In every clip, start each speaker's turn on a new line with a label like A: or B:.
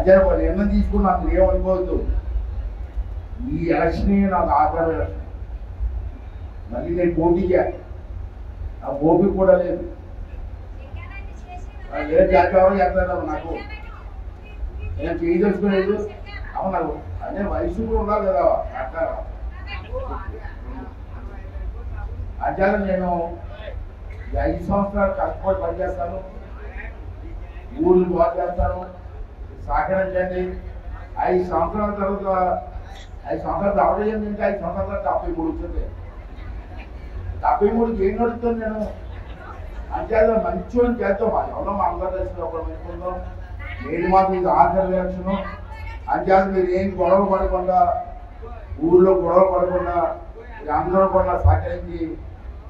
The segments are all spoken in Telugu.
A: అంతే నిర్ణయం తీసుకున్నాను ఏమనుకోవద్దు. ఈ ఎలక్షన్ నాకు ఆఖరి ఎలక్షన్. మళ్ళీ నేను పోటీ చేయాలి, ఆ ఓపిక కూడా లేదు. లేదు చేస్తామో చేస్తాను నాకు నేను చేయదలుచుకోలేదు. అవును నాకు అదే వయసు కూడా ఉండాలి కదా అట్లా. అంతే నేను 5 సంవత్సరాలు కష్టపడి పనిచేస్తాను, ఊళ్ళు బాగు చేస్తాను, సహకరించండి. 5 సంవత్సరాల తర్వాత 5 సంవత్సరాలు అవలేదు ఇంకా 5 సంవత్సరాల తర్వాత 73 వచ్చింది. 73కి ఏం నడుస్తుంది నేను అంతే మంచిగా చేద్దాం. మా ఎవరో మా ఆంధ్రప్రదేశ్లో ఒకరు అనుకుందాం. నేను మాకు ఇది ఆఖరి ఎలక్షన్. అంచేత మీరు ఏం గొడవ పడకుండా, ఊళ్ళో గొడవ పడకుండా అందరూ కూడా సహకరించి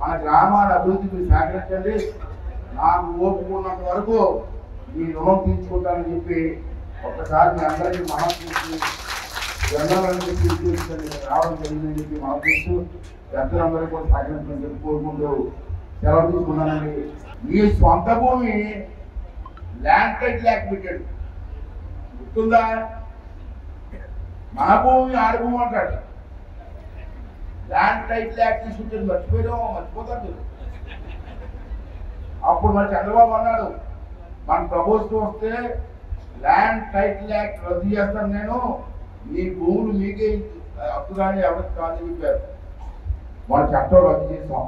A: మన గ్రామాల అభివృద్ధి మీరు సహకరించండి. నాకు ఓపుకున్నంత వరకు మీ రుణం తీర్చుకుంటానని చెప్పి ఒక్కసారి మీ అందరికీ మనం చూసి జనాలని తీసుకొని రావడం జరిగిందని చెప్పి మనం చూస్తూ పెద్దలందరూ కూడా సహకరించని చెప్పి కోరుకుంటూ సెలవు తీసుకున్నానండి. మీ సొంత భూమి ల్యాండ్ టైటిల్ యాక్ట్ పెట్టాడు, గుర్తుందా? మన భూమి ఆడి భూమి అంటాడు. ల్యాండ్ టైటిల్ యాక్ట్ తీసుకుంటే మర్చిపోతాడు. అప్పుడు మరి చంద్రబాబు అన్నాడు, మన ప్రభుత్వం వస్తే ల్యాండ్ టైటిల్ యాక్ట్ రద్దు చేస్తాను, నేను మీ భూములు మీకే హక్కుగానే ఎవరికి కాదని చెప్పారు. మన చట్టం రద్దు చేసాం.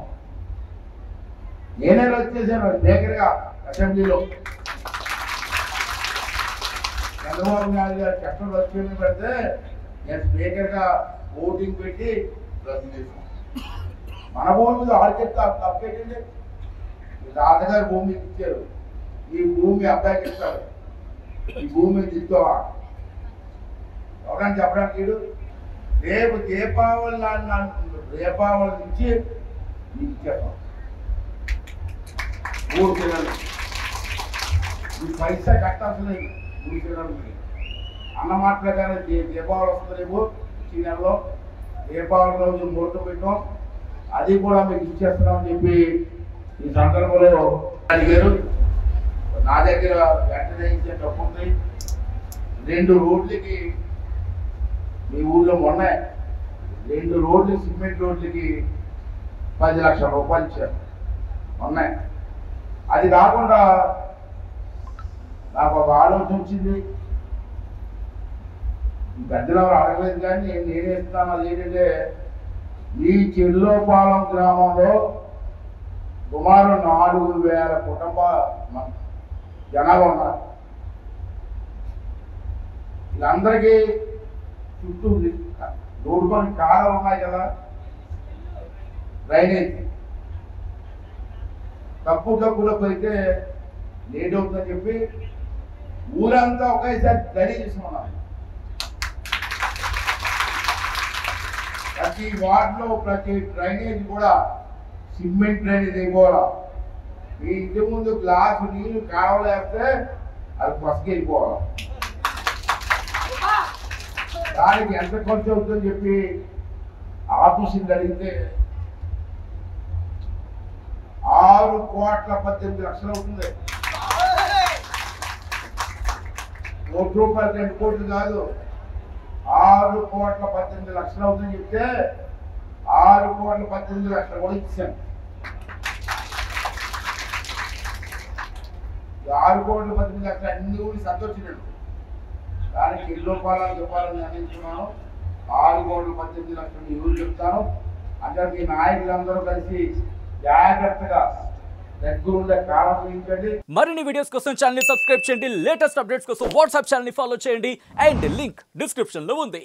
A: నేనే రద్దు చేశాను స్పీకర్గా అసెంబ్లీలో. చంద్రబాబు నాయుడు గారు చట్టం రద్దు చేయడం పెడితే నేను స్పీకర్గా ఓటింగ్ పెట్టి రద్దు చేశాను. మన భూమి మీద ఆడికెత్తే తప్పేటండి. తాతగారు భూమి ఇచ్చారు, ఈ భూమి అబ్బాయికి ఇస్తారు, ఈ భూమి తీసుకోవా ఎవరని చెప్పడానికి వీడు. రేపు దీపావళి దీపావళి నుంచి నీకు ఇచ్చేస్తాం 3 కిలోలు. ఈ పైసా కట్టాల్సిన 3 కిలోలు అన్నమాట ప్రకారం దీపావళి వస్తుందేమో ఈ నెలలో. దీపావళి రోజు ముహూర్తం పెట్టాం, అది కూడా మీకు ఇచ్చేస్తున్నామని చెప్పి ఈ సందర్భంలో అడిగారు. నా దగ్గర వెంటనే ఇచ్చే డబ్బు ఉంది. 2 రోడ్లకి మీ ఊళ్ళో ఉన్నాయి, 2 రోడ్లు సిమెంట్ రోడ్లకి 10 లక్షల రూపాయలు ఇచ్చారు ఉన్నాయి. అది కాకుండా నాకు ఒక ఆలోచన వచ్చింది. పెద్దలు ఎవరు అడగలేదు కానీ నేనే ఇస్తాను. అది ఏంటంటే ఈ చెల్లోపాలెం గ్రామంలో సుమారు 4,000 కుటుంబ జనాభా ఉన్నారు. వీళ్ళందరికీ చుట్టూ రోడ్డు పని కాలువలు ఉన్నాయి కదా, డ్రైనేజ్ తక్కువలో పోయితే లేట్ అవుతుందని చెప్పి ఊరంతా ఒకేసారి డ్రైనేజ్ చేసుకున్నాను. ప్రతి వార్డులో ప్రతి డ్రైనేజ్ కూడా సిమెంట్ డ్రైనేజ్ అయిపోవాలా. మీ ఇంటి ముందు గ్లాసు నీళ్లు కావలేస్తే అది పసుకెళ్ళిపోవాలి. దానికి ఎంత ఖర్చు అవుతుందని చెప్పి ఆఫీసులు అడిగితే 6,18,00,000 అవుతుంది. 1 రూపాయలు 2 కోట్లు కాదు, 6,18,00,000 అవుతుందని చెప్తే 6,18,00,000 కూడా ఇచ్చాను. 6,18,00,000 అన్ని కూడా సంతోషించాడు. దానికి చెల్లోపాలని చెప్పాలని నిర్ణయించుకున్నాను. 6,18,00,000 ఎవరు చెప్తాను. అంటే మీ నాయకులందరూ కలిసి జాగ్రత్తగా దగ్గరుండే కాలం చేయించండి.
B: మరిన్ని వీడియోస్ కోసం ఛానల్ ని సబ్స్క్రైబ్ చేయండి. లేటెస్ట్ అప్డేట్స్ కోసం వాట్సాప్ ఛానల్ ని ఫాలో చేయండి. అండ్ లింక్ డిస్క్రిప్షన్ లో ఉంది.